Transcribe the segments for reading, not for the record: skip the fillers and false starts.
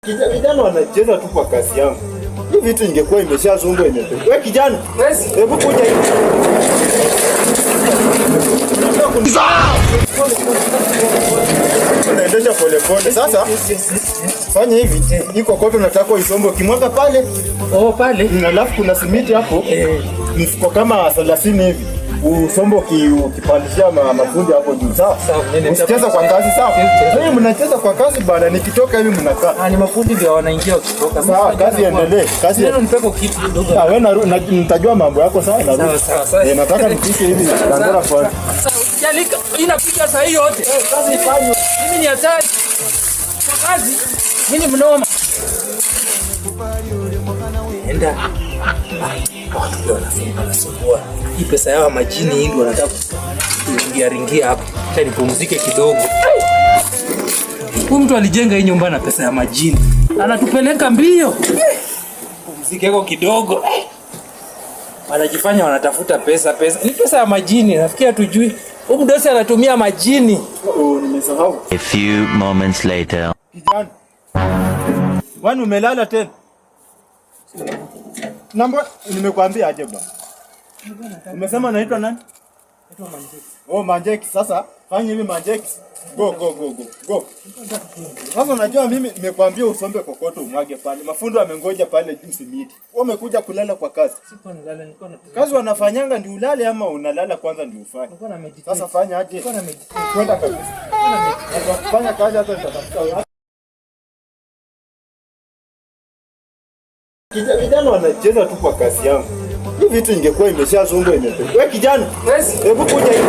Kijana wanacheza tu kwa kasi yangu. Hii vitu ingekuwa imeshazungwa imetoka. Wewe kijana, hebu kuja hivi. Unaendesha pole pole. Sasa fanya hivi. Iko kope nataka isombe ukimwaga pale. Oh, pale. Alafu kuna simiti hapo. Mfuko kama 30 hivi. Usombe ukipandishia mafundi hapo juu. Sawa? Usicheza kwa kazi, sawa? Wewe mnacheza kwa kazi bana, nikitoka hivi mnakaa. Ni mafundi ndio wanaingia ukitoka. Sawa, kazi iendelee. Kazi neno nipeko kitu kidogo. Wewe nitajua mambo yako sawa na. Sawa. Nataka nipike hivi ndangara kwa. Sawa, usijalika inapiga saa hii yote. Kazi ifanywe. Mimi ni hatari. Kwa kazi mimi mnoma. Enda. Watu ndio wanasumbua. Hii pesa yao majini hii ndio wanataka kuingia hapa. Acha nipumzike kidogo. Huyu mtu alijenga hii nyumba na pesa ya majini. Anatupeleka mbio. Pumzike yako kidogo. Wanajifanya wanatafuta pesa. Ni pesa ya majini. Nafikia tujui. Huyu mdosi anatumia majini. Nimesahau. A few moments later. Kijana. Wani umelala tena? Namba nimekuambia aje bwana. Umesema naitwa nani? Naitwa Manjeki. Oh, Manjeki. Sasa fanya hivi Manjeki. Go. Sasa unajua mimi nimekuambia usombe kokoto umwage pale. Mafundo amengoja pale juu simiti. Wewe umekuja kulala kwa kazi. Siko nilala, niko na kazi wanafanyanga ndio ulale ama unalala kwanza ndio ufanye. Niko na meditate. Sasa fanya aje? Niko na meditate. Kwenda kabisa. Fanya kazi hata nitatafuta. Kijana wanacheza tu kwa kasi yangu. Hii vitu ingekuwa imeshazungwa imetoka. Wewe kijana, hebu kuja hivi.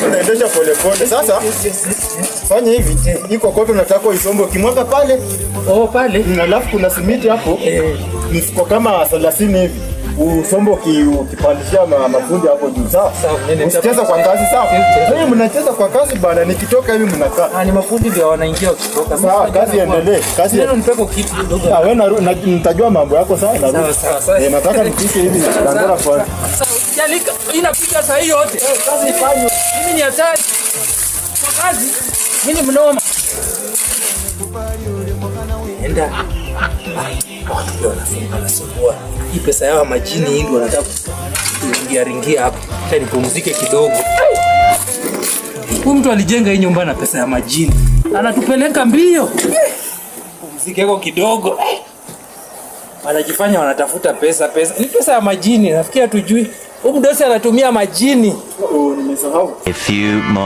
Unaendesha pole pole. Sasa fanya hivi. Iko kope nataka isombe ukimwaga pale. Oh, pale. Alafu kuna simiti hapo. Mfuko kama 30 hivi. Usombe ukipandishia mafundi hapo juu. Sawa? Usicheza kwa kazi, sawa? Wewe mnacheza kwa kazi bana, nikitoka hivi mnakaa. Ni mafundi ndio wanaingia ukitoka. Sawa, kazi iendelee. Kazi neno nipeko kitu kidogo. Wewe nitajua mambo yako sawa na. Sawa. Nataka nipike hivi ndangara kwa. Sawa, usijalika inapiga saa hii yote. Kazi ifanywe. Mimi ni hatari. Kwa kazi mimi mnoma. Enda. Watu ndio wanasumbua. Hii pesa yao majini hii ndio wanataka kuingia hapa. Acha nipumzike kidogo. Huyu mtu alijenga hii nyumba na pesa ya majini. Anatupeleka mbio. Pumzike yako kidogo. Wanajifanya wanatafuta pesa. Ni pesa ya majini. Nafikia tujui. Huyu mdosi anatumia majini. Nimesahau. A few moments